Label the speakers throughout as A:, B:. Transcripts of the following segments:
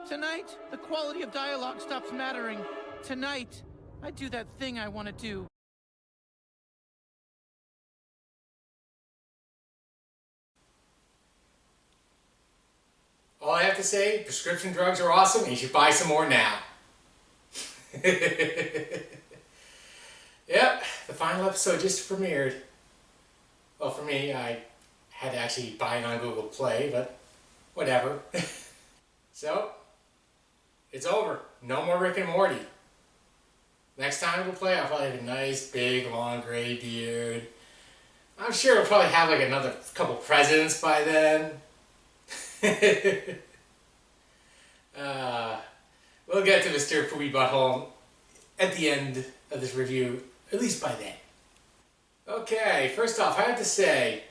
A: Tonight, the quality of dialogue stops mattering. Tonight, I do that thing I want to do.
B: All I have to say, prescription drugs are awesome and you should buy some more now. Yep, the final episode just premiered. Well, for me, I had to actually buy it on Google Play, but whatever. So, it's over. No more Rick and Morty. Next time we'll play, I'll probably have a nice, big, long, gray beard. I'm sure we'll probably have like another couple presidents by then. We'll get to Mr. Poopy Butthole at the end of this review, at least by then. Okay, first off, I have to say,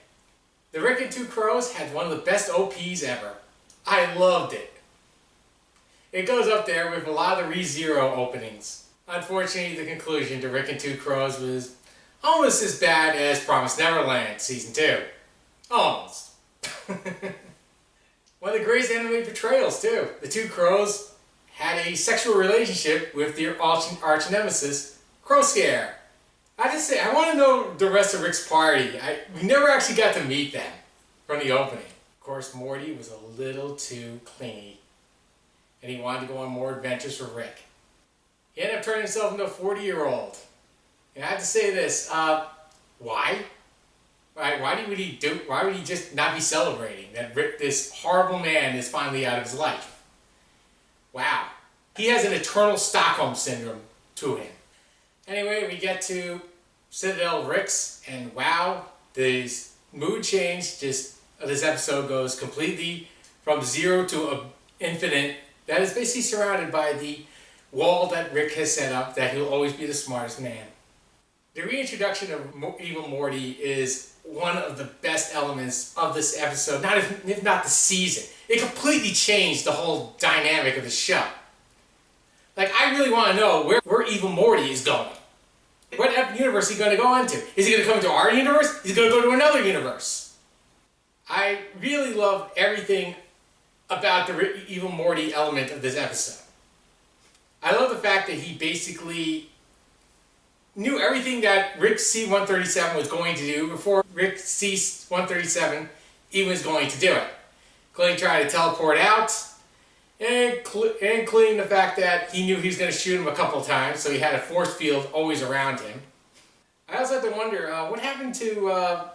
B: the Rick and Two Crows had one of the best OPs ever. I loved it. It goes up there with a lot of the ReZero openings. Unfortunately, the conclusion to Rick and Two Crows was almost as bad as Promised Neverland Season 2. Almost. One of the greatest anime portrayals, too. The Two Crows had a sexual relationship with their arch nemesis, Crow Scare. I just say, I want to know the rest of Rick's party. We never actually got to meet them from the opening. Of course, Morty was a little too clingy, and he wanted to go on more adventures with Rick. He ended up turning himself into a 40-year-old. And I have to say this, why? Right? Why would he just not be celebrating that Rick, this horrible man, is finally out of his life? Wow. He has an eternal Stockholm syndrome to him. Anyway, we get to Citadel Ricks, and wow, the mood change of this episode goes completely from 0 to infinite. That is basically surrounded by the wall that Rick has set up, that he'll always be the smartest man. The reintroduction of Evil Morty is one of the best elements of this episode, if not the season. It completely changed the whole dynamic of the show. Like, I really want to know where Evil Morty is going. What universe is he going to go into? Is he going to come into our universe? Is he going to go to another universe? I really love everything about the Evil Morty element of this episode. I love the fact that he basically knew everything that Rick C-137 was going to do before Rick C-137 even was going to do it. Including trying to teleport out, and including the fact that he knew he was going to shoot him a couple times, so he had a force field always around him. I also have to wonder, what happened to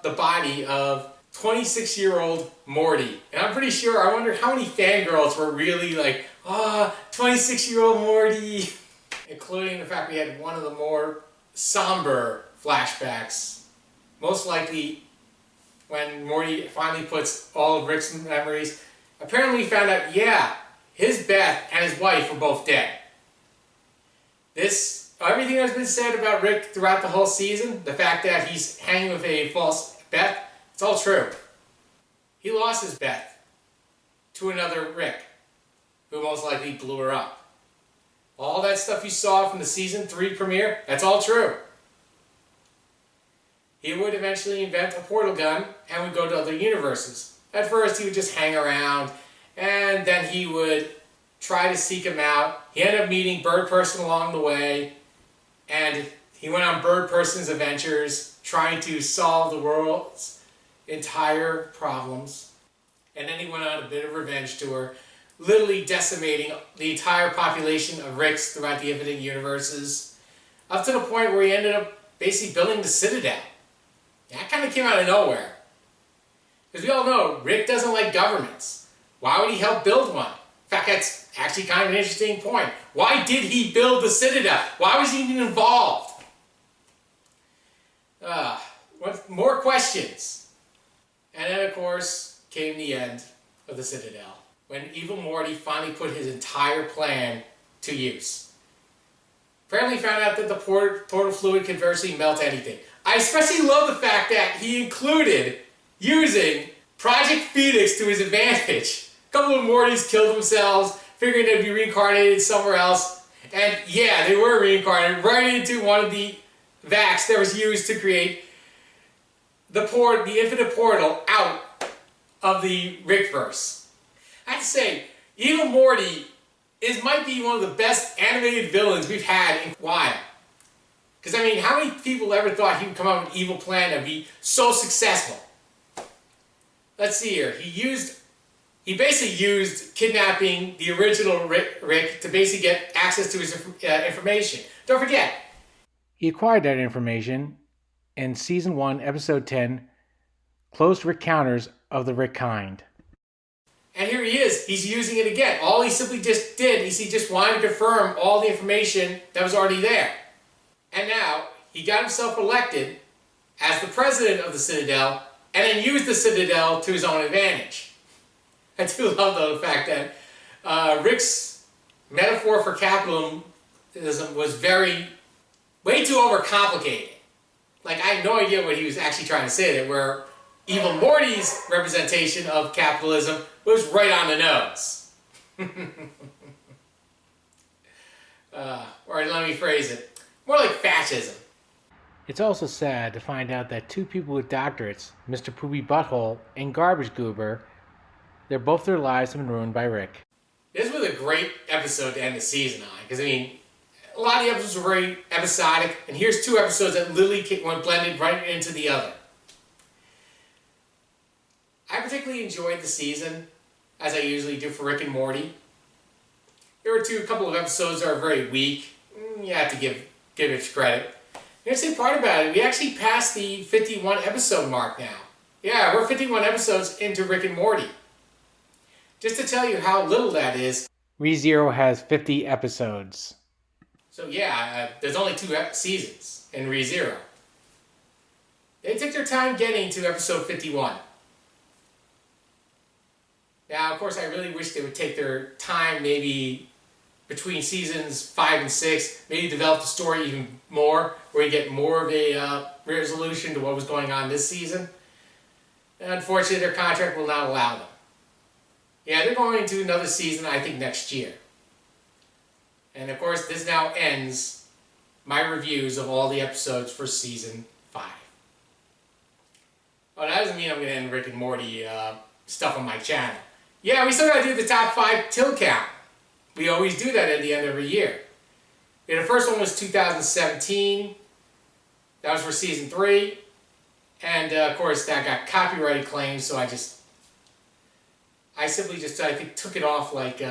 B: the body of 26-year-old Morty? And I'm pretty sure, I wonder how many fangirls were really like, 26-year-old Morty! Including the fact we had one of the more somber flashbacks. Most likely when Morty finally puts all of Rick's memories. Apparently he found out, yeah, his Beth and his wife were both dead. Everything that's been said about Rick throughout the whole season, the fact that he's hanging with a false Beth, it's all true. He lost his Beth to another Rick, who most likely blew her up. All that stuff you saw from the season 3 premiere, that's all true. He would eventually invent a portal gun and would go to other universes. At first he would just hang around, and then he would try to seek him out. He ended up meeting Bird Person along the way, and he went on Bird Person's adventures trying to solve the world's entire problems. And then he went on a bit of revenge tour, literally decimating the entire population of Ricks throughout the infinite universes, up to the point where he ended up basically building the Citadel. That kind of came out of nowhere. Because we all know, Rick doesn't like governments. Why would he help build one? In fact, that's actually kind of an interesting point. Why did he build the Citadel? Why was he even involved? More questions. And then, of course, came the end of the Citadel, when Evil Morty finally put his entire plan to use. Apparently found out that the portal fluid can virtually melt anything. I especially love the fact that he included using Project Phoenix to his advantage. A couple of Mortys killed themselves, figuring they'd be reincarnated somewhere else. And yeah, they were reincarnated right into one of the vacs that was used to create the infinite portal out of the Rickverse. I have to say, Evil Morty is might be one of the best animated villains we've had in a while. Because, I mean, how many people ever thought he would come up with an evil plan and be so successful? Let's see here. He basically used kidnapping the original Rick to basically get access to his information. Don't forget,
C: he acquired that information in Season 1, Episode 10, Close Encounters of the Rick Kind.
B: And here he is. He's using it again. All he simply just did is he just wanted to confirm all the information that was already there. And now, he got himself elected as the president of the Citadel and then used the Citadel to his own advantage. I do love, though, the fact that Rick's metaphor for capitalism was way too overcomplicated. Like, I had no idea what he was actually trying to say there, where Evil Morty's representation of capitalism was right on the nose. Or let me phrase it. More like fascism.
C: It's also sad to find out that two people with doctorates, Mr. Poopy Butthole and Garbage Goober, their lives have been ruined by Rick.
B: This was a great episode to end the season on, because, I mean, a lot of the episodes were very episodic, and here's two episodes that literally went blended right into the other. I particularly enjoyed the season, as I usually do for Rick and Morty. There were a couple of episodes that are very weak. You have to give it credit. The interesting part about it, we actually passed the 51 episode mark now. Yeah, we're 51 episodes into Rick and Morty. Just to tell you how little that is.
C: ReZero has 50 episodes.
B: So yeah, there's only 2 seasons in ReZero. They took their time getting to episode 51. Now, of course, I really wish they would take their time maybe between seasons 5 and 6, maybe develop the story even more, where you get more of a resolution to what was going on this season. And unfortunately, their contract will not allow them. Yeah, they're going into another season, I think, next year. And of course, this now ends my reviews of all the episodes for season 5. Well, that doesn't mean I'm going to end Rick and Morty stuff on my channel. Yeah, we still got to do the top 5 till count. We always do that at the end of every year. Yeah, the first one was 2017. That was for season 3. And of course, that got copyright claims, so I simply I think, took it off like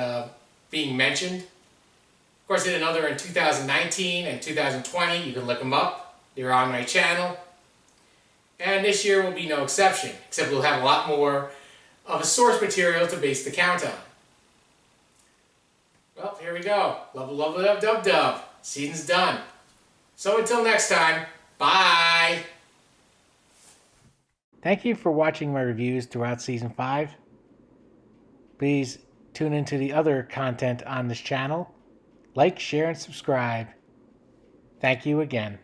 B: being mentioned. Of course, I did another in 2019 and 2020. You can look them up. They're on my channel. And this year will be no exception, except we'll have a lot more of a source material to base the count on. Well, here we go. Love, dub. Season's done. So until next time, bye!
C: Thank you for watching my reviews throughout Season 5. Please tune into the other content on this channel. Like, share, and subscribe. Thank you again.